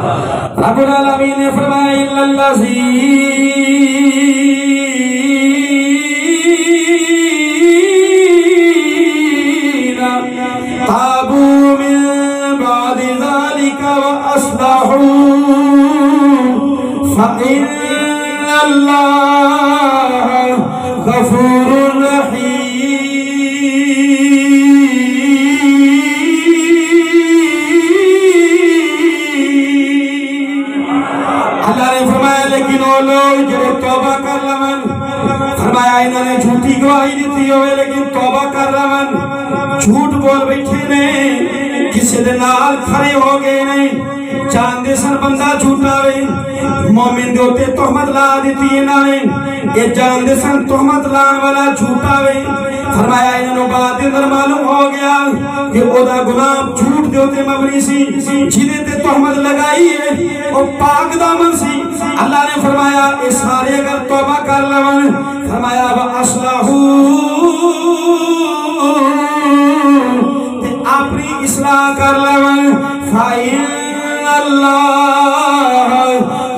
رب العالمین نے فرمایا الا الذین تابوا من بعد ذلك واصلحوا فإن اللہ غفور انہوں نے جھوٹی گواہی دیتی ہوئے لیکن توبہ کر رہا جھوٹ بول بیٹھے نے کسی دے نال کھڑے ہو گئے نہیں چاندے سن بندہ جھوٹا وے مومن دے ہوتے تہمت لا دیتی انہوں نے یہ جاندے سن تہمت لان والا جھوٹا وے فرمایا انہوں نے بعد اندر معلوم ہو گیا کہ او دا گناہ جھوٹ دے ہوتے مبنی سی جنہیں تے تہمت لگائی ہے اور پاک دامن سی اللہ نے فرمایا اے سارے اگر توبہ کر لون فرمایا تے اپنی اصلاح کر لون فَإِنَّ اللَّهَ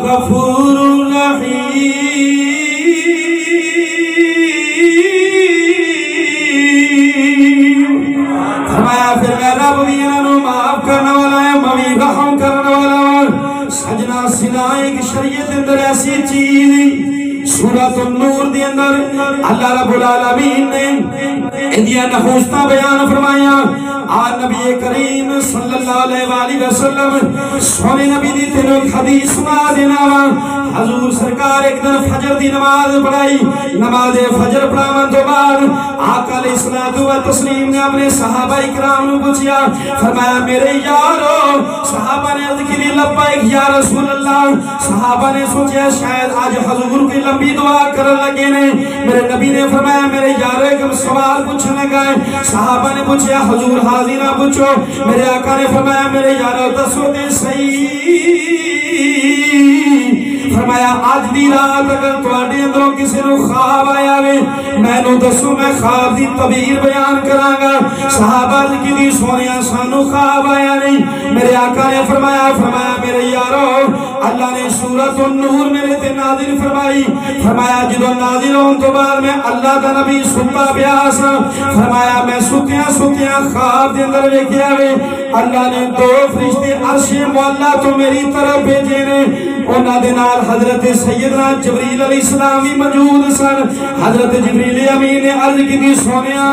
غَفُورٌ رَحِيمٌ فرمایا پھر میں رب بھی انہوں معاف کرنا والا ہے میں رحم کرنا والا ہے سجنا سنا ایک شریعت اندر ایسی چیز سورۃ النور دے اندر اللہ رب العالمین نے اندیا نحوستہ بیان فرمایا آج نبی کریم صلی اللہ علیہ وآلہ وسلم سونے نبی دی تینوں حدیث سنا دینا حضور سرکار ایک دن فجر دی نماز پڑھائی نماز فجر پڑھاون تو بعد آقا علیہ الصلوۃ والتسلیم نے اپنے صحابہ اکرام نے پوچھا فرمایا میرے یارو صحابہ نے عرض کی لبیک یا رسول اللہ صحابہ نے سوچا شاید آج حضور کی لمبی دعا کرن لگے نے میرے نبی نے فرمایا میرے یارو ایک سوال پوچھنے گئے صحابہ نے پوچھا حضور حاضر نہ پوچھو میرے آقا نے فرمایا میرے یارو دسو دے صحیح فرمایا آج دی رات اگر تواڈے اندروں کسی نو خواب آیا وے میں نو دسو میں خواب دی تعبیر بیان کراں گا صحابہ کی دی سونیا سانو خواب آیا نہیں میرے آقا نے فرمایا میرے یارو اللہ نے سورۃ النور میرے تے نازل فرمائی فرمایا جدو نازل ہون تو بعد میں اللہ دا نبی ستا پیاس فرمایا میں ستیاں خواب دے اندر ویکھیا وے اللہ نے دو فرشتے عرش مولا تو میری طرف بھیجے نے انہاں دے نال حضرت سیدنا جبریل علیہ السلام بھی موجود سن حضرت جبریل امین نے عرض کی سونیا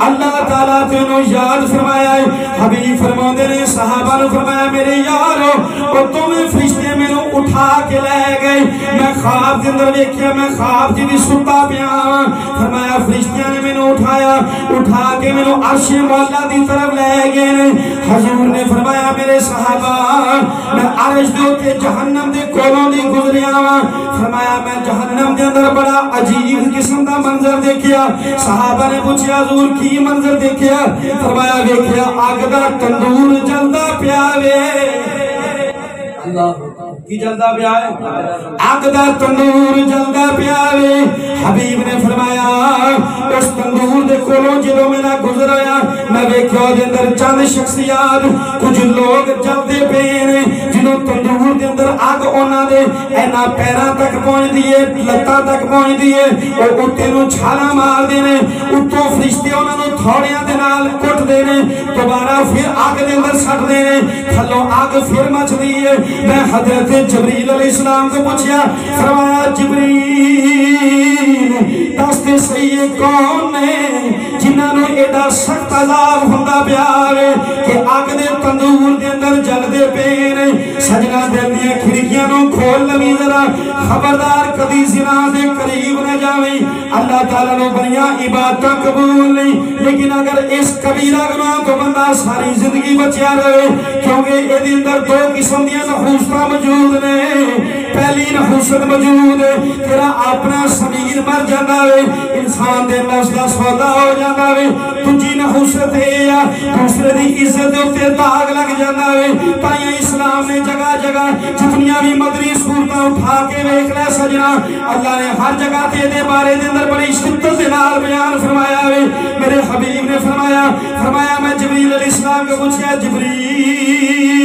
اللہ تعالیٰ تینوں یاد فرمایا ہے حبیب فرماندے نے صحابہ نے فرمایا میرے یارو اور تمہیں فرشتے میں نو اٹھا کے لے گئے میں خواب کے اندر دیکھیا میں خواب جی بھی ستا پیا فرمایا فرشتیاں نے میں نو اٹھا کے میں نو عرش مولا دی طرف لے گئے حضور نے فرمایا میرے صحابہ میں عرش دے کے جہنم دے کولوں دی گزریا فرمایا میں جہنم دے اندر بڑا عجیب قسم دا منظر دیکھیا صحابہ نے پوچھا حضور کی منظر دیکھیا فرمایا دیکھیا آگ دا تندور جلدا پیاوے کی جلدا پیاوے آگ دا تندور جلدا پیاوے حبیب نے فرمایا اس تندور دے کولوں جدوں میرا گزرایا میں ویکھیا دے اندر چند شخصیات کچھ لوگ جلدے پے نے جنہوں تندور دے اندر آگ انہاں دے اینا پیراں تک پہنچ دیئے لتاں تک پہنچ دیئے اور اتے نو چھالا مار دینے اتوں فرشتے انہاں نو تھوڑیاں دے نال کٹ دینے دوبارہ پھر آگ دے اندر سٹ دینے تھلوں آگ پھر مچ دیئے میں حضرت جبریل علیہ السلام کو پوچھیا فرمایا جبریل دستے صحیح کون نے جنہاں نو ایڈا سخت عذاب ہوندا پیا کہ آگ دے تندور دے اندر جل دے پے نے سجنا دل دیاں کھڑکیاں نو کھول لوی ذرا خبردار کدی زنا دے قریب نہ جاویں اللہ تعالیٰ نو بنیاں عبادتاں قبول نہیں لیکن اگر اس کبیرہ گناہ تو بندہ ساری زندگی بچیا رہے کیونکہ اے دے اندر دو قسم دیاں نحوستاں موجود نے پہلی نحوست موجود ہے تیرا اپنا ضمیر مر جانا ہے انسان دے نفس دا سودا ہو جانا ہے تجھی نحوست ہے یا دوسرے دی عزت تے داغ لگ جانا ہے تائیں اسلام نے جگہ جگہ جتنیاں بھی مدنی صورتاں اٹھا کے ویکھ لے سجنا اللہ نے ہر جگہ تے دے بارے دے اندر بڑی شدت دے نال بیان فرمایا ہے میرے حبیب نے فرمایا میں جبریل علیہ السلام کو پوچھا جبریل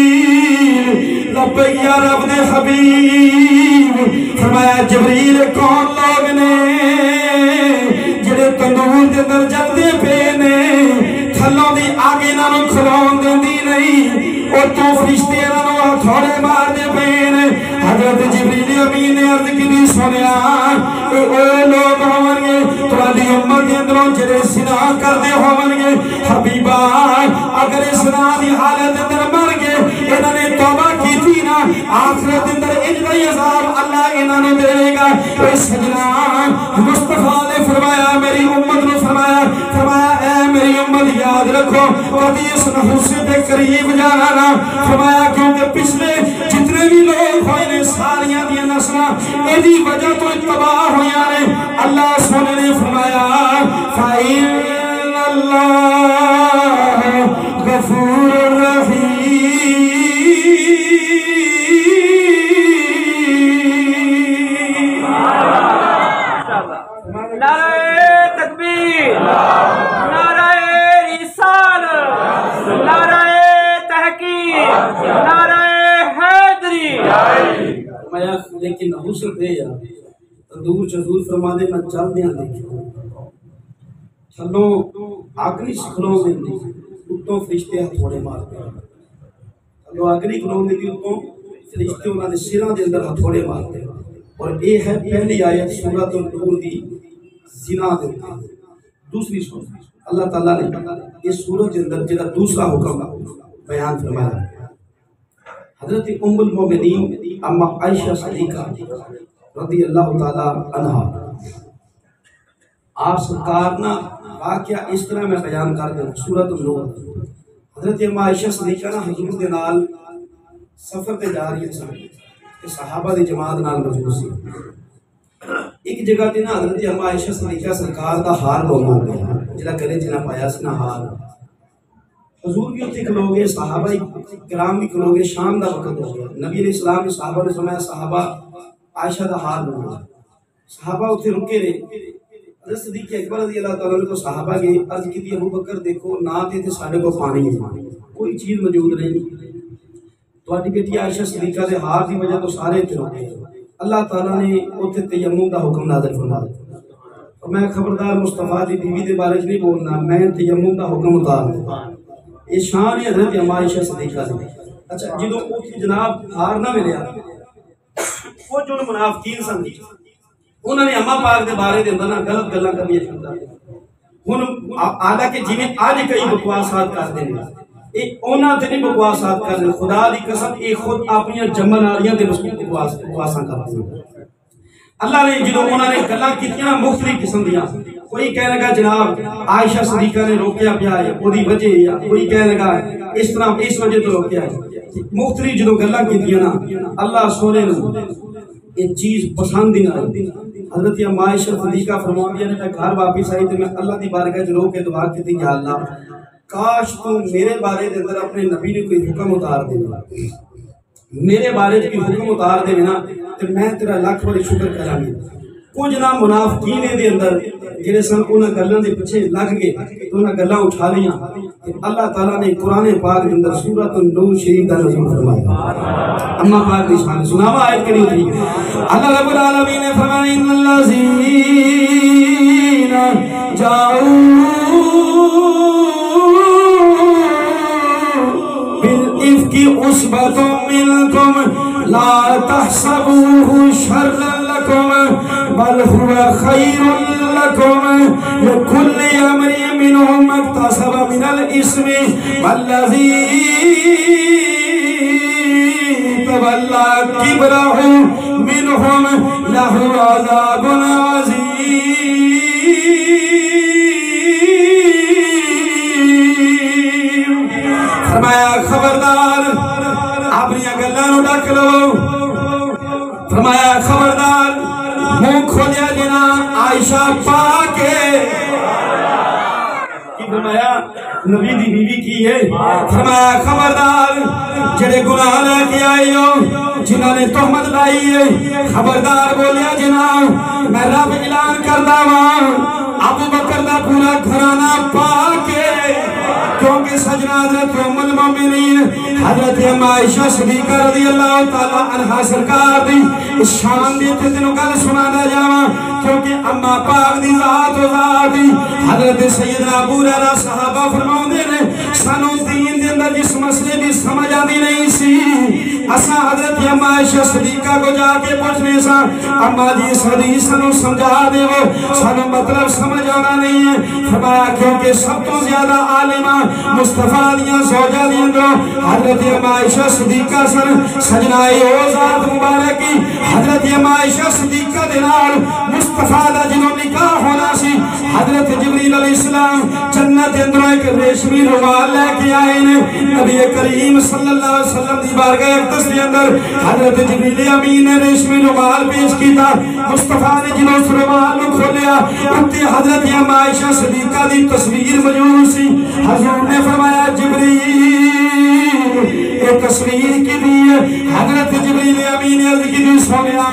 پہ یا رب دے حبیب فرمایا جبریل کون لوگ نے جڑے تندور دے اندر جلدے پے نے تھلوں دی آگے نالوں کھلون دیندی نہیں اور تو فرشتے نالوں ہتھوڑے مار دے پے نے حضرت جبریل امین نے عرض کی سنیا اے لوگ ہون گے تواڈی امت دے اندروں جڑے زنا کردے ہون گے حبیبا اگر اس زنا دی حالت اندر مر گئے انہاں نے توبہ کیتی نا آخرت اندر اجرائی عذاب اللہ انہاں نوں دے گا اے سجنا مصطفیٰ نے فرمایا میری امت نے فرمایا اے میری امت یاد رکھو کبھی اس نحوس کے قریب جانا نا فرمایا کیونکہ پچھلے جتنے بھی لوگ ہوئے نے ساریاں دیا نسلہ ایدی وجہ تو اتباہ ہویا نے اللہ سونے نے فرمایا فَإِنَّ اللَّهَ غَفُورٌ رَحِيمٌ نعرہ تکبیر، نعرہ رسالت، نعرہ تحقیق، نعرہ حیدری۔ لیکن حسن دے یا تندور چندور فرما دے میں چل دیاں دیکھیں چھلوں آگری سکھلوں دے دی اتوں فرشتے ہتھوڑے مار دے چھلوں آگری کھلوں دے دی اتوں فرشتے انہاں دے سیران دے اندر ہتھوڑے مار دے اور یہ ہے پہلی آیت سورۃ النور دی زنا دے دوسری سورت اللہ تعالیٰ نے اس سورت کے اندر جدا دوسرا حکم بیان فرمایا حضرت ام المومنین اما عائشہ صدیقہ رضی اللہ تعالیٰ عنہ آپ سرکار نا واقعہ اس طرح میں بیان کر دیں سورۃ النور حضرت اما عائشہ صدیقہ نا حضور دے نال سفر پہ جا رہی ہیں کہ صحابہ دی جماعت نال موجود سی ایک جگہ تے نا حضرت اما عائشہ صدیقہ سرکار دا ہار لوگ ہو گیا جڑا گلے چ نہ پایا سی نا ہار حضور بھی اتنے کھلو گئے صحابہ کرام بھی کھلو گئے شام دا وقت ہو گیا نبی علیہ السلام نے صحابہ نے فرمایا صحابہ عائشہ دا ہار لو صحابہ اتنے رکے رہے حضرت صدیق اکبر رضی اللہ تعالیٰ کو صحابہ کے عرض کی تھی ابو بکر دیکھو نہ تے ساڈے کو پانی ہے کوئی چیز موجود نہیں تواڈی بیٹی عائشہ صدیقہ دے ہار دی وجہ تو سارے اتنے رکے اللہ تعالیٰ نے اتنے تیمم دا حکم نازل فرمایا اور میں خبردار مصطفیٰ دی بیوی دے بارے نہیں بولنا میں تیمم دا حکم اتار دوں یہ شان ہے حضرت اما عائشہ صدیقہ سے اچھا جدوں اوتھے جناب ہار نہ ملیا وہ جو منافقین سن انہوں نے اما پاک دے بارے دے اندر نا غلط گلاں کرنی شروع کر دتیاں ہن حالانکہ جویں اج کئی بکواسات کردے نے اے انہاں تے نہیں بکواسات کردے خدا دی قسم اے خود اپنی جمن والیاں تے بکواساں کردے ہیں اللہ نے جدوں انہوں نے گلاں کیتیاں مختلف قسم دیاں کوئی کہنے لگا جناب عائشہ صدیقہ نے روکیا پیا ہے وہی وجہ یا کوئی کہنے لگا اس طرح اس وجہ تو روکیا ہے مختلف جدوں گلاں کیتیاں نا اللہ سونے نے یہ چیز پسند ہی نہ حضرت اما عائشہ صدیقہ فرماندی نے میں گھر واپس آئی تے میں اللہ دی بارگاہ وچ رو کے دعا کیتی یا اللہ کاش تو میرے بارے دے اندر اپنے نبی نے کوئی حکم اتار دے میرے بارے کوئی حکم اتار دے نا تے میں تیرا لاکھ بڑی شکر کراں گی کچھ نہ منافقین دے اندر جڑے سن انہاں گلاں دے پیچھے لگ گئے تے انہاں گلاں اٹھا لیاں کہ اللہ تعالیٰ نے قرآن پاک دے اندر سورۃ النور شریف دا نازل فرمایا اما پاک دی شان سناوا آیت کریم تھی اللہ رب العالمین نے فرمایا ان الذین جاؤ بالافک عصبۃ منکم لا تحسبوه شرا لكم بل هو خير لكم لكل امرئ منهم ما اكتسب من الاثم والذي تولى كبره منهم له عذاب عظيم فرمایا خبردار اپنی گلاں ڈک لو فرمایا خبردار منہ کھولیا جنا عائشہ پاک کی فرمایا نبی دی بیوی کی ہے فرمایا خبردار جڑے گناہ لے کے آئی ہو جنہوں نے تہمت لائی ہے خبردار بولیا جنا میں رب اعلان کردا ہاں ابو بکر دا پورا گھرانہ پاک ہے کیونکہ سجنا حضرت ام المومنین حضرت عائشہ صدیقہ رضی اللہ تعالیٰ عنہ سرکار دی شان دی تے تینوں گل سنانا جاواں کیونکہ اما پاک دی ذات و ذات دی حضرت سیدنا ابو ہریرہ صحابہ فرماؤندے نے سانوں دین دے اندر جس مسئلے دی سمجھ آندی نہیں سی اساں حضرت عائشہ صدیقہ کو جا کے پوچھنے سا اما جی اس حدیث سانوں سمجھا دیو سانوں مطلب سمجھ آنا نہیں ہے فرمایا کیونکہ سب تو زیادہ عالمہ مصطفیٰ دیاں زوجہ دی اندروں حضرت عائشہ صدیقہ سجنا او ذات مبارکی حضرت عائشہ صدیقہ دے نال مصطفیٰ دا جنوں نکاح ہونا سی حضرت جبریل علیہ السلام جنت اندروں ایک ریشمی رومال لے کے آئے نے نبی کریم صلی اللہ علیہ وسلم دی بارگاہ اقدس کے اندر حضرت جبریل امین نے ریشمی رومال پیش کیتا مصطفیٰ نے جنوں اس رومال کو کھولیا اتے حضرت عائشہ صدیقہ دی تصویر موجود سی حضور نے فرمایا جبریل یہ تصویر کی دی حضرت جبریل امین عرض کی دی سونیا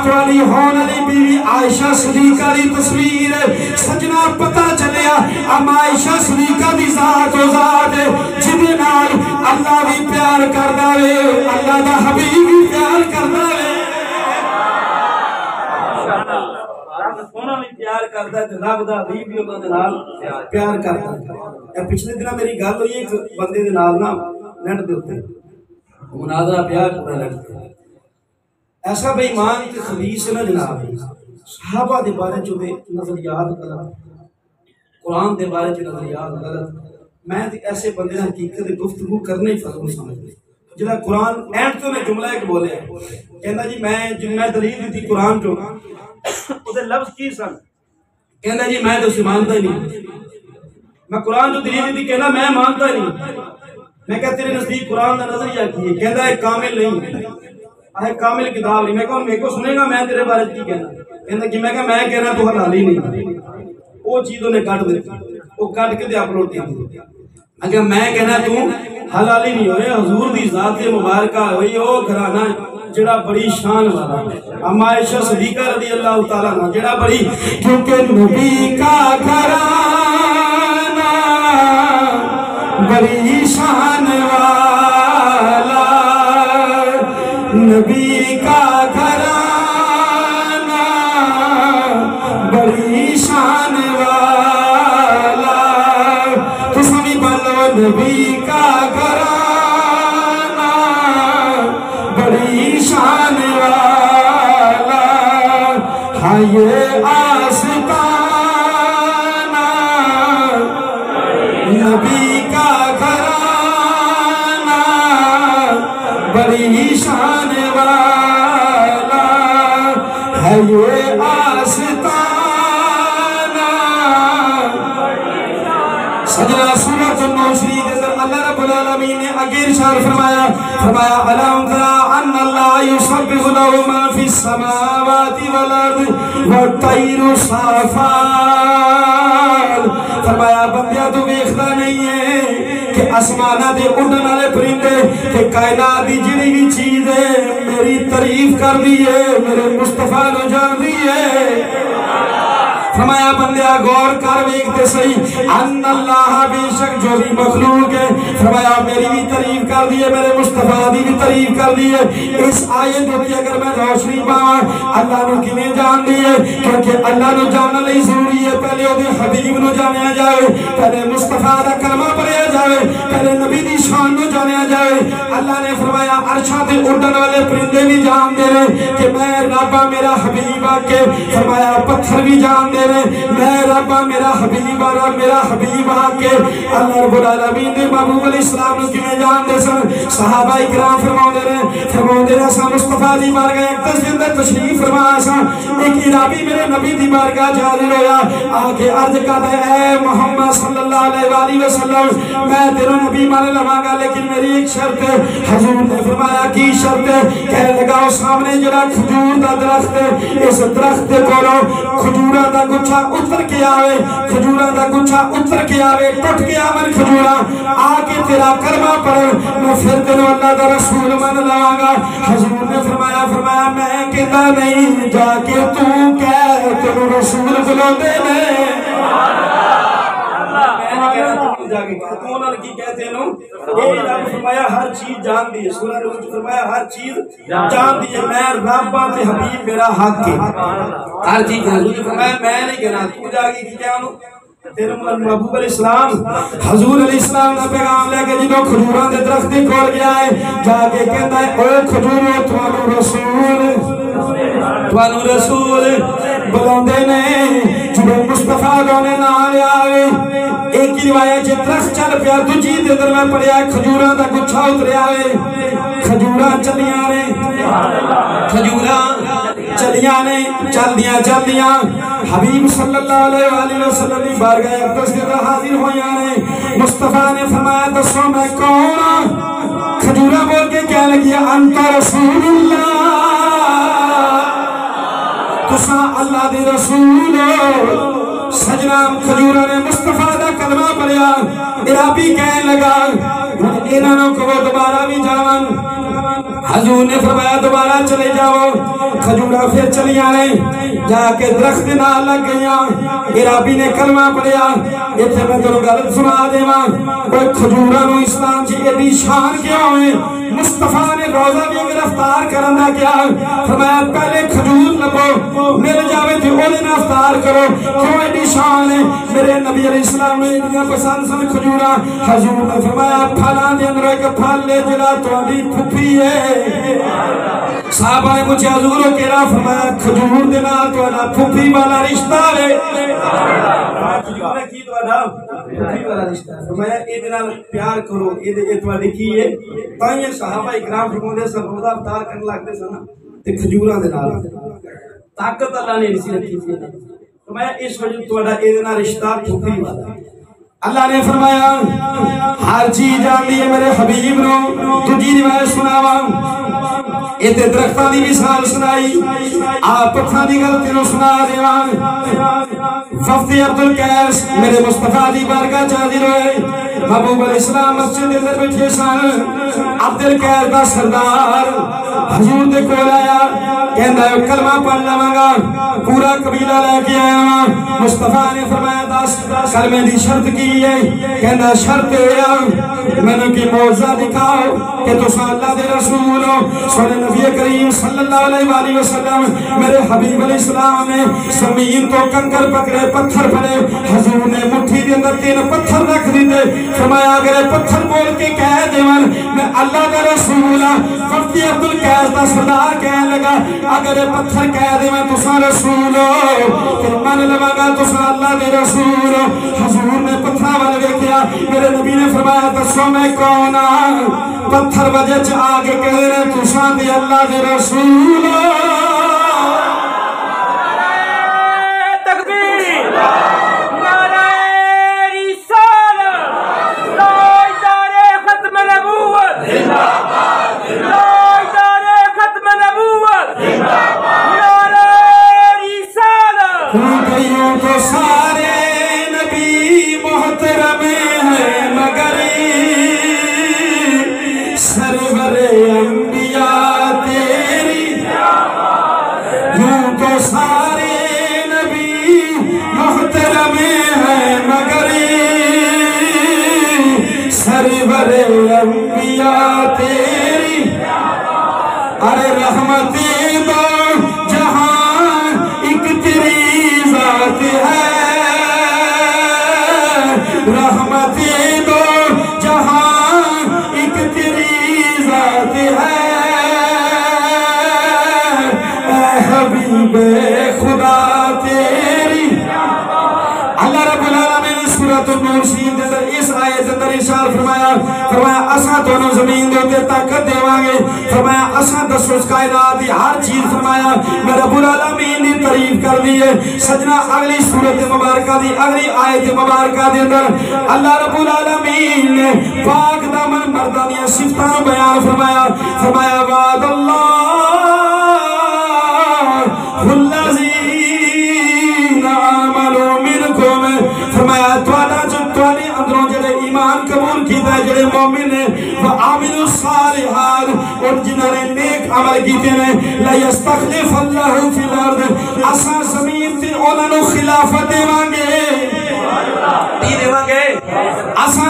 تواڈی ہون والی بیوی عائشہ صدیقہ دی تصویر سجنا پتہ چلیا اما عائشہ صدیقہ دی ذات و ذات جدے نال اللہ بھی پیار کردا وے اللہ دا حبیب بھی پیار کردا وے سونا بھی پیار کردا تے رب دا حبیب بھی انہاں دے نال پیار کردا پچھلے دن میری گل ہوئی ایک بندے دے نال نا نیٹ دے اوتے مناظرہ پیار پورا لگتا ہے ایسا بے ایمان ایک خبیث نہ جناب صحابہ دے بارے جو دے نظریات غلط قرآن دے بارے جو نظریات غلط میں ایسے بندے حقیقت گفتگو کرنے ہی فضل سمجھتے جنہا قرآن اینڈ تو میں جملہ ایک بولے کہنا جی میں دلیل دی قرآن جو اسے لفظ کی سن کہنا جی میں تو اسے مانتا ہی نہیں میں قرآن جو دلیل دی کہنا میں مانتا ہی نہیں میں کہا تیرے نزدیک قرآن دا نظریہ کی ہے کہنا ہے کامل نہیں ہے کامل کتاب نہیں میں کہا میرے کو سنے گا میں تیرے بارے کی کہنا کہنا کہ میں کہا میں کہنا تو حلالی نہیں وہ چیزوں نے کٹ دیتی وہ کٹ کے دے اپلوڈ کی دی اگر میں کہنا تو حلالی نہیں ہوئے حضور دی ذات مبارکہ ہوئی وہ گھرانا جڑا بڑی شان والا اما عائشہ صدیقہ رضی اللہ تعالیٰ عنہ جڑا بڑی کیونکہ نبی کا گھرانا بڑی شان والا نبی کا گھرانا بڑی شان والا تو سبھی بولو نبی کا گھرانا بڑی شان والا ہاں یہ آستانہ نبی کا گھرانا بڑی شان والا ہے یہ آستانہ سجنا سورۃ النور شریف کے اندر اللہ رب العالمین نے آگے ارشاد فرمایا الم تر ان اللہ یسبح له ما فی السماوات والارض والطیر صافات فرمایا بندیا تو دیکھتا نہیں ہے کہ آسمانہ دے اڑن والے پرندے کہ کائنات دی جڑی بھی چیز ہے میری تعریف کر دی ہے میرے مصطفیٰ نو جان دی ہے فرمایا بندیا غور کر ویکھتے صحیح ان اللہ بے شک جو بھی مخلوق ہے فرمایا میری بھی تعریف کر دی ہے میرے مصطفیٰ دی بھی تعریف کر دی ہے اس آیت کی اگر میں روشنی پاواں اللہ نو کیویں جان دی ہے کیونکہ اللہ نو جاننا لئی ضروری ہے پہلے او دے حبیب نو جانیا جائے پہلے مصطفیٰ دا کلمہ پڑھیا جائے پہلے نبی دی شان نو جانیا جائے اللہ نے فرمایا عرشاں تے اڑن والے پرندے بھی جان دے رہے کہ میں رب میرا حبیب آ کے فرمایا پتھر بھی جان دے میں ربا میرا حبیب آ میرا حبیب آ کے اللہ رب العالمین نے محبوب علیہ السلام نے کیویں جان دے سن صحابہ اکرام فرماؤندے نے سا مصطفیٰ دی بارگاہ اقدس دے اندر تشریف فرمایا سا ایک عربی میرے نبی دی بارگاہ حاضر ہویا آ کے عرض کردا اے محمد صلی اللہ علیہ والہ وسلم میں تیرا نبی مان لواں گا لیکن میری ایک شرط ہے حضور نے فرمایا کی شرط ہے کہنے لگا سامنے جڑا کھجور دا درخت ہے اس درخت دے کولوں کھجوراں دا گچھا اتر کے آوے کھجوراں دا گچھا اتر کے آوے ٹوٹ کے آون کھجوراں آ کے تیرا کلمہ پڑھ میں پھر تینوں اللہ دا رسول مان لواں گا حضور نے فرمایا میں کہتا نہیں جا کے تو کہہ تینوں رسول بلاندے نے میں نہیں کہنا تو جا کے تو انہوں نے کی کہتے ہیں اے رب فرمایا ہر چیز جان دی ہے، سورہ نور میں فرمایا ہر چیز جان دی ہے، میں رب تے حبیب میرا حق ہے، ہر چیز حضور نے فرمایا میں نہیں کہنا تو جا کے کی کہنا تیرے محبوب علیہ السلام حضور علیہ السلام کا پیغام لے کے جدو کھجوراں دے درخت دے کول گیا ہے جا کے کہتا ہے او کھجورو توانو رسول بلاندے نے جدو مصطفیٰ دونے نال آئے ایک کی روایت درخت چل پیا دوجی دے در میں پڑیا کھجوراں دا گچھا اتریا ہے کھجوراں چلیاں نے کھجوراں چلیاں نے چل دیاں حبیب صلی اللہ علیہ وآلہ وسلم کی بارگاہ اقدس کے اندر حاضر ہویاں نے مصطفیٰ نے فرمایا دسو میں کون کھجورا بول کے کیا لگیا انت رسول اللہ تسا اللہ دے رسول سجنا کھجورا نے مصطفیٰ دا کلمہ پڑھیا عربی کہنے لگا انہوں کو دوبارہ بھی جاون حضور نے فرمایا دوبارہ چلے جاؤ کھجورا پھر چلی آنے جا کے درخت نہ لگ گئیاں عربی نے کلمہ پڑھیا اتنے میں تو غلط سنا دے ماں کوئی کھجورا نو اسلام جی اتنی شان کیا ہوئے مصطفیٰ نے روزہ بھی گرفتار کرنا کیا فرمایا پہلے کھجور لبو مل جاوے تھے اولی نفتار کرو کیوں اتنی شان ہے میرے نبی علیہ السلام نے اتنی پسند سن کھجورا حضور نے فرمایا پھالاں دے اندر ایک پھل لے جلا تو ابھی پھپی ہے صحابہ نے مجھے حضوروں کے راہ فرمایا کھجور دے نال تو اڈا پھپی والا رشتہ ہے کھجور نے کی تو اڈا پھپی والا رشتہ ہے فرمایا اے دے نال پیار کرو اے تواڈی کی ہے تائیں صحابہ اکرام فرماندے سن روزہ افطار کرن لگدے سن تے کھجوراں دے نال طاقت اللہ نے اسی رکھی تھی فرمایا اس وجہ تواڈا اے دے نال رشتہ پھپی والا اللہ نے فرمایا ہر چیز جان دی ہے میرے حبیب نو تجھی روایت سناواں ایتے درختاں دی مثال سنائی آپ پتھراں دی گل تینوں سنا دیواں وفد عبدالقیس میرے مصطفیٰ دی بارگاہ حاضر ہوئے محبوب علیہ السلام مسجد دے اندر بیٹھے سن عبدالقیس دا سردار حضور دے کول آیا کہندا ہے کلمہ پڑھ لواں گا پورا قبیلہ لے کے آیا ہاں مصطفیٰ نے فرمایا دس کلمے دی شرط کی ہے کہندا شرط ہے مینوں کی معجزہ دکھاؤ کہ تساں اللہ دے رسول ہو سونے نبی کریم صلی اللہ علیہ وآلہ وسلم میرے حبیب علیہ السلام نے زمین تو کنکر پکڑے پتھر پڑے حضور نے مٹھی دے اندر 3 پتھر رکھ دیتے فرمایا اگر پتھر بول کے کہہ دیون میں اللہ کا رسول ہاں وفد عبدالقیس دا سردار کہنے لگا اگر پتھر کہہ دیون تساں رسول ہو پھر من لواں گا تساں اللہ دے رسول ہو حضور نے پتھر والے ویکھیا میرے نبی نے فرمایا دسو میں کون ہاں پتھر وجہ چ آگے کہہ رہے تساں دے اللہ دے رسول تکبیر نعرہ رسالت تاجدار ختم نبوت تاجدار ختم نبوت نعرہ رسالت کیوں تو سارے نبی محترم ہیں مگر سرور انبیاء تیری یوں تو سارے نبی محترم ہیں مگر سرور انبیاء تیری ارے رحمت دو جہاں ایک تیری ذات ہے رحمت دو جہاں ایک تیری ذات ہے اے حبیب خدا تیری اللہ رب العالمین سورۃ النور شریف دے اندر اس آیت اندر ارشاد فرمایا اساں تانوں زمین دے اوپر طاقت دیواں گے فرمایا اساں دسو کائنات دی ہر چیز فرمایا میں رب العالمین دی تعریف کر دی ہے سجنا اگلی سورۃ مبارکہ دی اگلی آیت مبارکہ دے اندر اللہ رب العالمین نے پاک دامن مرداں دی صفتاں بیان فرمایا وعد اللہ الذین آمنوا منکم فرمایا تواڈا جو تواڈے اندروں جڑے ایمان قبول کیتا ہے جڑے مومن نے وعاملوا الصالحات اور جنہاں نے نیک عمل کیتے نے لا یستخلف اللہ فی الارض اساں زمین تے انہاں نو خلافت دیواں گے کی دیواں گے اساں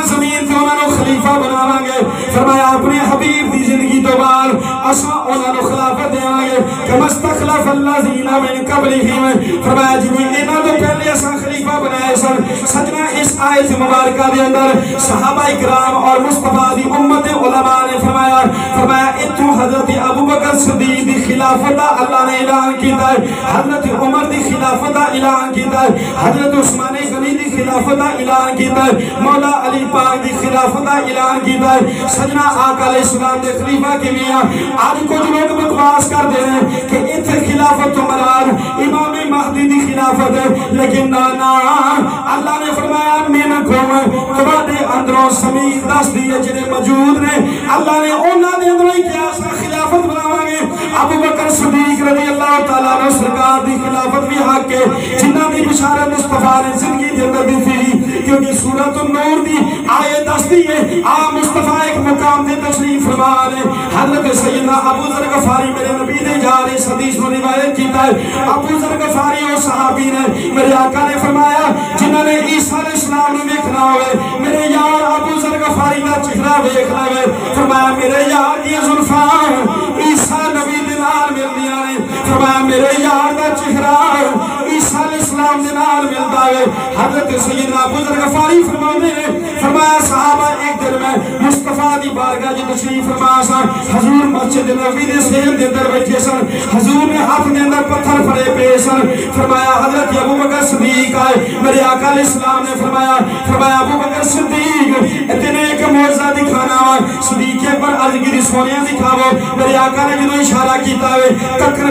خلیفہ بناواں گے فرمایا اپنے حبیب دی زندگی تو بعد اساں انہاں نو خلافت دیاں گے کما استخلف الذین من قبلہم فرمایا جی انہاں تو پہلے اساں خلیفہ بنائے سن سجنا اس آیت مبارکہ دے اندر صحابہ کرام اور مصطفیٰ دی امت علماء نے فرمایا اتو حضرت ابوبکر صدیق دی خلافت اللہ نے اعلان کیتا ہے حضرت عمر دی خلافت اعلان کیتا ہے حضرت عثمان غنی دی خلافت اعلان کیتا ہے مولا علی پاک دی خلافت اعلان کیتا ہے سجنا آقا علیہ السلام دے خلیفہ کی میاں آج کچھ لوگ بکواس کر دے ہیں کہ اتنے خلافت تو مراد امام مہدی دی خلافت ہے لیکن نانا اللہ نے فرمایا منکم تمہارے اندروں سمیت دس دیئے جنہیں موجود نے اللہ نے انہاں دے اندروں ہی کیا خلافت بناواں گے ابو بکر صدیق رضی اللہ تعالیٰ عنہ سرکار دی خلافت بھی حق ہے جنہ دی بشارت مصطفیٰ نے زندگی دے اندر دی تھی کیونکہ سورۃ النور دی آیت دستی ہے مصطفیٰ ایک مقام دے تشریف فرما نے حضرت سیدنا ابو ذر غفاری میرے نبی دے جا رہے اس حدیث کو روایت کیتا ہے ابو ذر غفاری اور صحابی نے میرے آقا نے فرمایا جنہوں نے عیسیٰ علیہ السلام نے دیکھنا ہوئے میرے یار ابو ذر غفاری کا چہرہ دیکھنا ہوئے فرمایا میرے یار دی زلفاں عیسیٰ نبی دے نال ملدیاں نے فرمایا میرے یار دا چہرہ عیسیٰ علیہ السلام دے نال ملدا ہے حضرت سیدنا ابو ذر غفاری فرماتے ہیں فرمایا صحابہ ایک دن میں مصطفیٰ دی بارگاہ جو تشریف فرما سن حضور مسجد نبوی دے سیل دے اندر بیٹھے سن حضور نے ہاتھ دے اندر پتھر پھڑے پے سن فرمایا حضرت ابو بکر صدیق آئے میرے آقا علیہ السلام نے فرمایا ابو بکر صدیق اتنے ایک معجزہ دکھانا ہوا صدیق اکبر عزگری سونیاں دکھاو میرے آقا نے جنہوں اشارہ کیتا ہوئے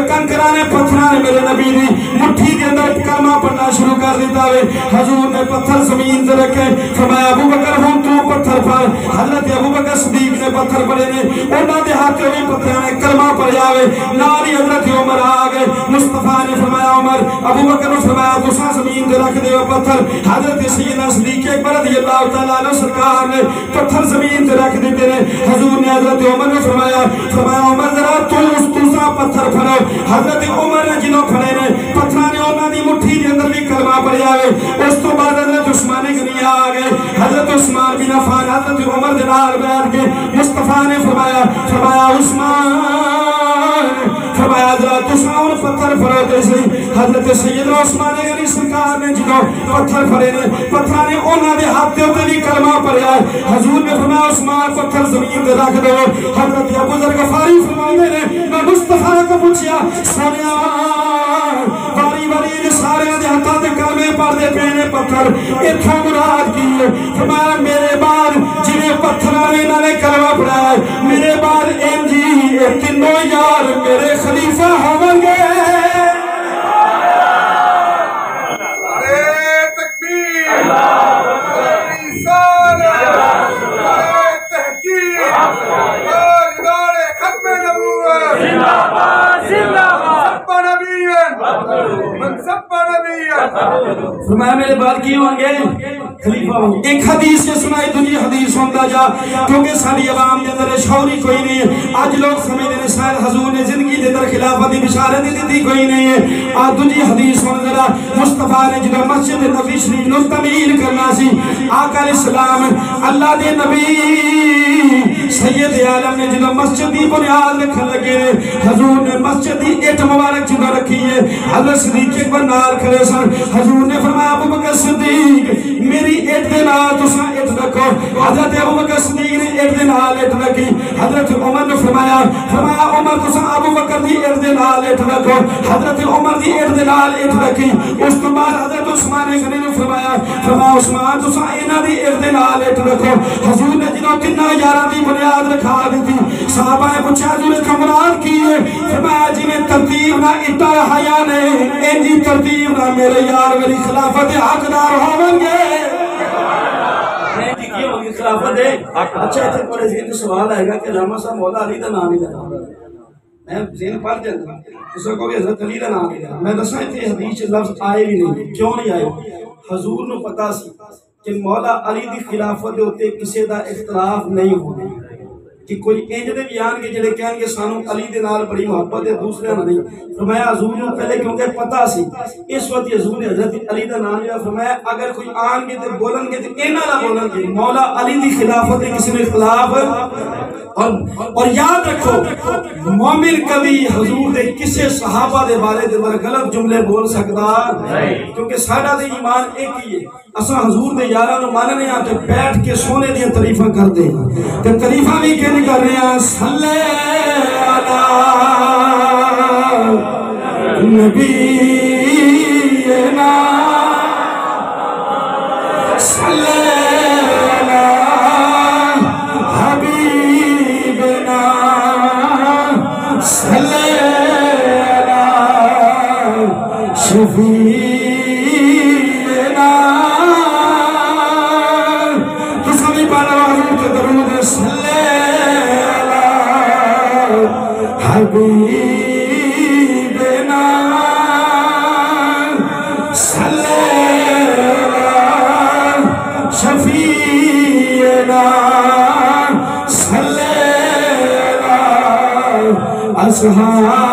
کنکرانے پتھرانے میرے نبی دی مٹھی کے اندر کلمہ پڑھنا شروع کر دیتا ہوئے حضور نے پتھر زمین سے رکھے فرمایا ابو بکر ہوں تو پتھر پڑھ حضرت ابو بکر صدیق نے پتھر پڑھے نے انہاں دے ہاتھوں میں پتھرانے کلمہ پڑھیا ہوئے ناری حضرت عمر آگئے مصطفیٰ نے فرمایا عمر ابو بکر نے فرمایا دوسرا زمین سے رکھ دے پتھر حضرت سیدنا صدیق اکبر رضی اللہ تعالیٰ عنہ سرکار نے پتھر زمین سے رکھ دیتے نے حضور نے حضرت عمر نے فرمایا عمر ذرا دوسرا پتھر پھڑو حضرت عمر نے جنہوں پھڑے نے پتھرانے انہاں دی مٹھی دے اندر بھی کلمہ پڑھیا ہوئے اس تو بعد حضرت عثمان غنی آگئے حضرت عثمان بن عفان حضرت عمر دے نال بیٹھ کے مصطفیٰ نے فرمایا عثمان فرمایا ذرا تساؤن پتھر پھڑوتے سے حضرت سیدنا عثمان غنی سرکار نے جنہوں پتھر پھڑے نے پتھرانے انہاں دے ہاتھ دے اوپر بھی کلمہ پڑھیا ہے حضور نے فرمایا عثمان پتھر زمین دے رکھ دو حضرت ابو ذر غفاری فرماتے ہیں میں مصطفیٰ کو پوچھیا سونیا باری باری سارے دے ہاتھاں تے کلمے پڑھ دے پے نے پتھر ایتھوں مراد کی ہے فرمایا میرے بعد جنہیں پتھرانے انہاں نے کلمہ پڑھایا ہے میرے بعد انجی تینوں یار میرے خلیفہ ہوں گے فرمایا میرے بعد کی ہوں گے خلیفہ ہوں گے ایک حدیث سے سنائی دوسری حدیث ہوندہ جا کیونکہ ساری عوام دے اندر شعوری کوئی نہیں ہے آج لوگ سمجھتے ہیں شاید حضور نے زندگی دے اندر خلافت دی بشارت دی کوئی نہیں ہے آج دوسری حدیث ہوندہ ذرا مصطفیٰ نے جنہوں مسجد نبی شریف نو تعمیر کرنا سی آقا علیہ السلام اللہ دے نبی سید عالم نے جنہوں مسجد دی بنیاد رکھن لگے حضور نے مسجد دی ایٹ مبارک جنہوں رکھی ہے حضرت صدیق اکبر نال کھڑے سن حضور نے فرمایا ابو بکر صدیق میری ایٹ دے نال تساں ایٹ رکھو حضرت ابو بکر صدیق نے ایٹ دے نال ایٹ رکھی حضرت عمر نے فرمایا عمر تساں ابو بکر دی ایٹ دے نال ایٹ رکھو حضرت عمر دی ایٹ دے نال ایٹ رکھی اس تو بعد حضرت عثمان غنی نے فرمایا عثمان تساں انہاں دی ایٹ دے نال ایٹ رکھو حضور نے جنہوں تینوں یاراں دی بنیاد رکھا دی صحابہ نے پوچھا حضور کمران کی ہے فرمایا جی میں ترتیب نہ اٹا حیا نے انجی ترتیب نہ میرے یار میری خلافت حقدار ہوں گے خلافت ہے اچھا اتنے پڑے ذہن تو سوال آئے گا کہ علامہ صاحب مولا علی دا نام نہیں لینا میں ذہن پڑھ جاتا اس کو بھی حضرت علی دا نام نہیں لینا میں دسنا اتنے حدیث لفظ آئے بھی نہیں کیوں نہیں آئے حضور نے پتا سی کہ مولا علی دی خلافت ہوتے کسی دا اختلاف نہیں ہونے کہ کوئی انج دے بھی آن کے جڑے کہن کہ سانو علی دے نال بڑی محبت ہے دوسرے نال نہیں. فرمایا حضور نو پہلے کیونکہ پتہ سی اس وقت حضور نے حضرت علی دا نام لیا. فرمایا اگر کوئی آن کے تے بولن گے تے انہاں نہ بولن گے مولا علی دی خلافت دے کسی نے خلاف. اور یاد رکھو مومن کبھی حضور دے کسے صحابہ دے بارے دے بارے غلط جملے بول سکتا کیونکہ ساڈا دے ایمان ایک ہی ہے. اساں حضور دے یاراں نو ماننے ہاں تے بیٹھ کے سونے دی تعریفاں کردے ہاں تے تعریفاں بھی کہنے کر رہے ہیں صلی علی نبینا صلی شفیعنا تو سبھی پڑھو حضور کے درود صلی علی حبیبنا صلی علی شفیعنا صلی علی اصحاب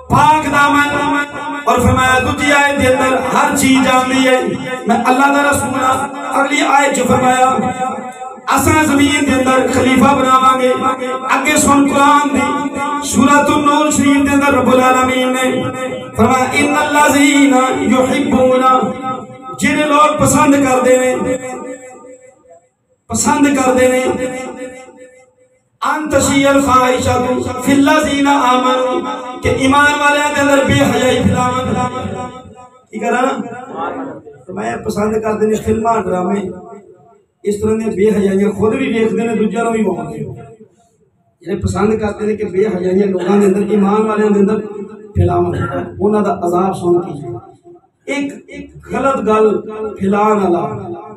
پاک دامن اور فرمایا دوسری آیت کے اندر ہر چیز جانتی ہے میں اللہ دا رسول ہاں. اگلی آیت جو فرمایا اساں زمین کے اندر خلیفہ بناواں گے. اگے سن قرآن دی سورۃ النور شریف کے اندر رب العالمین نے فرمایا ان الذین یحبون جن لوگ پسند کردے نے ان تشیع الفاحشۃ فی الذین آمنوا کہ ایمان والے دے اندر بے حیائی پھیلاواں. کی کرنا فرمایا پسند کردے نے فلماں ڈرامے اس طرح نے بے حیائی خود بھی دیکھدے نے دوجیاں نوں بھی وکھاؤندے جڑے پسند کرتے ہیں کہ بے حیائی لوگاں دے اندر ایمان والے دے اندر پھیلاواں انہاں دا عذاب سن کے ایک غلط گل پھیلان والا.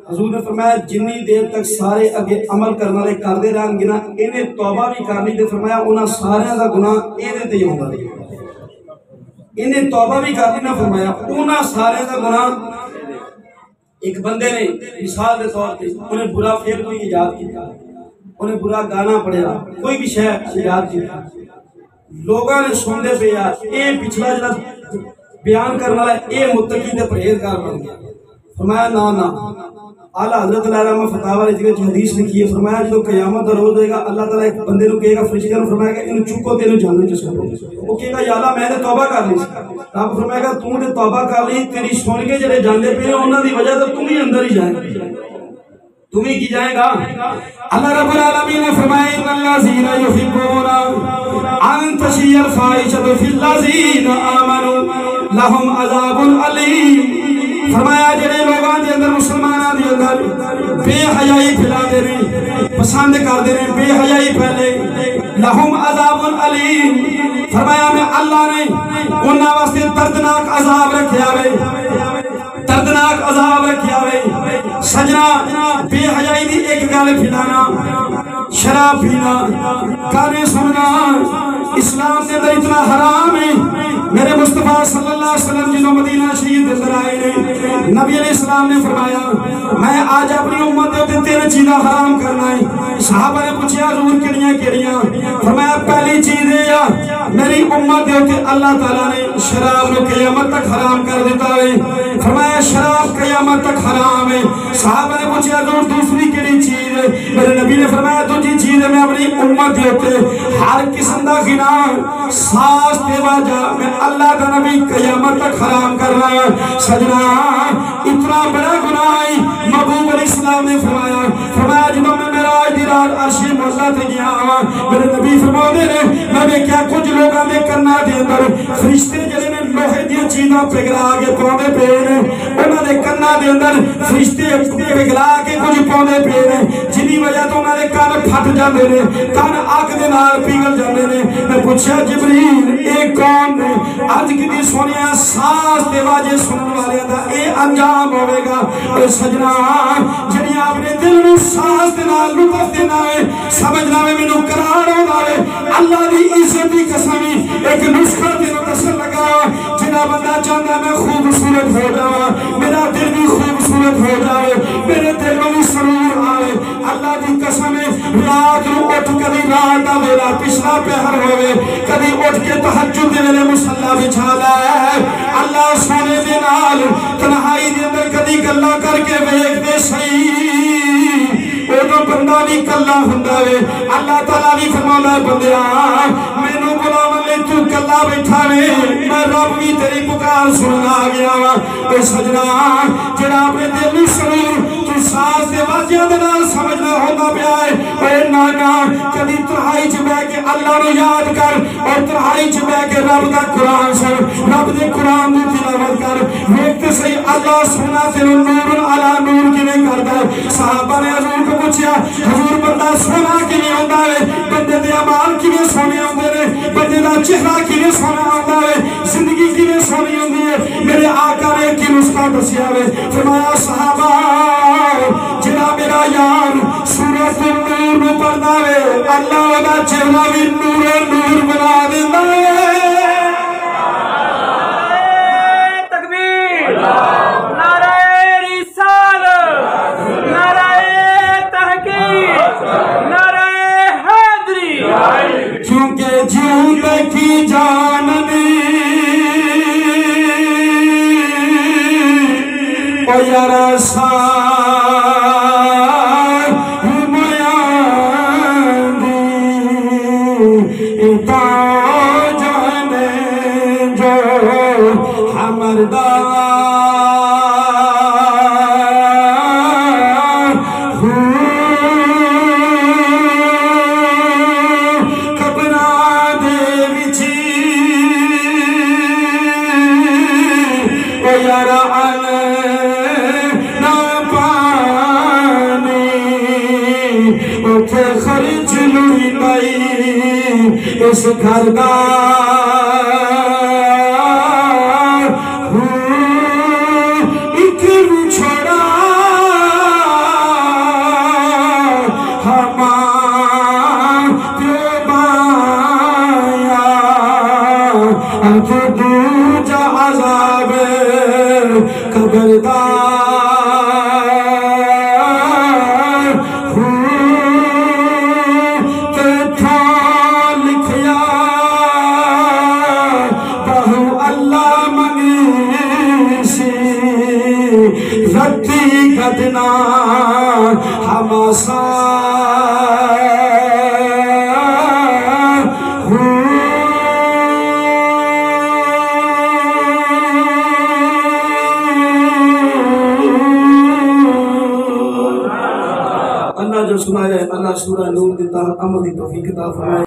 حضور نے فرمایا جنی دیر تک سارے اگے عمل کرنے والے کردے رہن گے نا انہیں توبہ بھی کرنی تے فرمایا انہاں سارے دا گناہ ایدے تے ہی ہوندا رہے. انہیں توبہ بھی کرنی نہ فرمایا انہاں سارے دا گناہ. ایک بندے نے مثال دے طور تے انہیں برا فعل کوئی ایجاد کیا انہیں برا گانا پڑھیا کوئی بھی شے ایجاد کیا لوگاں نے سن دے پے یار اے پچھلا جڑا بیان کرنے والا اے متقی تے پرہیزگار بن گیا. فرمایا نا اعلیٰ حضرت العلامہ فتاوی والی جگہ حدیث لکھی ہے. فرمایا جو قیامت کا روز ہوئے گا اللہ تعالیٰ ایک بندے نو کہے گا فرشتوں نے فرمایا کہ انہوں چکو تینوں جہنم چ سٹو. وہ کہے گا یا اللہ میں نے توبہ کر لی. رب فرمائے گا تو نے توبہ کر لی تیری سن کے جڑے جاندے پے انہاں دی وجہ تو تم ہی اندر ہی جائے تم ہی کی جائے گا. اللہ رب العالمین نے فرمایا ان الذین یحبون ان تشیع الفاحشۃ فی الذین آمنوا لهم عذاب علیم. فرمایا جڑے لوگاں دے اندر مسلماناں دے اندر بے حیائی پھیلاندے نے پسند کردے نے بے حیائی پھیلے لهم عذاب علیم. فرمایا میں اللہ نے انہاں واسطے دردناک عذاب رکھیا وے دردناک عذاب رکھیا وے. سجنا بے حیائی دی ایک گل پھیلانا شراب پینا گانے سننا اسلام کے اندر اتنا حرام ہے. میرے مصطفیٰ صلی اللہ علیہ وسلم جنہوں مدینہ شریف اندر آئے نے نبی علیہ السلام نے فرمایا میں آج اپنی امت دے تین چیزاں حرام کرنا ہے. صحابہ نے پوچھا حضور کیڑیاں فرمایا پہلی چیز ہے میری امت دے اللہ تعالیٰ نے شراب نو قیامت تک حرام کر دیتا ہے. فرمایا شراب قیامت تک حرام ہے. صحابہ نے پوچھا حضور دوسری کیڑی چیز ہے. میرے نبی نے فرمایا دوسری چیز ہے میں اپنی امت دے ہر قسم دا غنا ساز تے واجہ میں اللہ کا نبی قیامت تک حرام کر رہا ہے. سجنا اتنا بڑا گناہ ہے. محبوب علیہ السلام نے فرمایا جب میں معراج دی رات عرش مولا تے گیا میرے نبی فرماتے نے میں کیا کچھ لوگاں دے کرنا دے اندر فرشتے جڑے نے لوہے دی چیزاں پگھلا کے پاوندے پے نے انہاں دے کنا دے اندر فرشتے پگھلا کے کچھ پاوندے پے نے جنی وجہ تو انہاں دے کان پھٹ جاندے نے کان اگ دے نال پگھل جاندے نے. میں پوچھا جبریل اے کون نے؟ عرض کی سونیا ساز تے واجے سنن والے دا اے انجام ہوئے گا۔ اے سجنا جنی آپ نے دل میں ساز دے نال لطف دے نائے سمجھنا میں منو قرار ہو دائے اللہ دی عزت دی قسمی ایک نسخہ دنوں تسل لگا جنہ بندہ چاہتا میں خوبصورت ہو جاؤں میرا دل بھی خوبصورت ہو جائے میرے دل میں سرور آئے اللہ دی قسم رات رو اٹھ کبھی رات دا میرا پچھلا پہر ہوئے کبھی اٹھ کے تہجد دے میرے مسلح بچھا لائے اللہ سونے دے نال تنہائی دے اندر کبھی گلہ کر کے بیک دے صحیح وہ بندہ بھی کلا ہوندا ہے اللہ تعالیٰ بھی فرماتا ہے بندیا مینوں بلاون لے تو کلا بیٹھا وے میں رب بھی تیری پکار سننا آ گیا وا۔ اے سجنا جڑا اپنے دل نوں سرور تو ساز دے واجیاں دے نال سمجھنا ہوندا پیا ہے۔ اے نانا کبھی تنہائی چ بیٹھ کے اللہ نو یاد کر اور تنہائی چ بیٹھ کے رب دا قرآن سن رب دے قرآن دی تلاوت کر ویکھ تے صحیح اللہ سونا تینوں نور علی نور کیویں کردا ہے۔ صحابہ نے حضور کو پوچھا حضور بندہ سونا کیویں ہوندا ہے بندے دے اعمال کیویں سونے ہوندے نے بندے دا چہرہ کیویں سونا ہوندا ہے زندگی کیویں سونی ہوندی ہے میرے آقا نے کی نسخہ دسیا ہے فرمایا صحابہ جڑا میرا یار سورۃ النور نو پڑھدا ہے اللہ دا چہرہ بھی نور نور بنا دیندا ہے۔ تکبیر نعرہ رسالت نعرہ تحقیق نعرہ حیدری کیونکہ جیوتے کی جان دی او یار سار ہمیان دی تا جانے جو ہمردار خرچ لوئی نہیں اس گھر دا ایک چھوڑا ہما پیو بایا تو دوجا عذاب قبردار رتی گدنا ہماسا اللہ جو سنائے اللہ سورہ نور دیتا عمل دی توفیق عطا فرمائے۔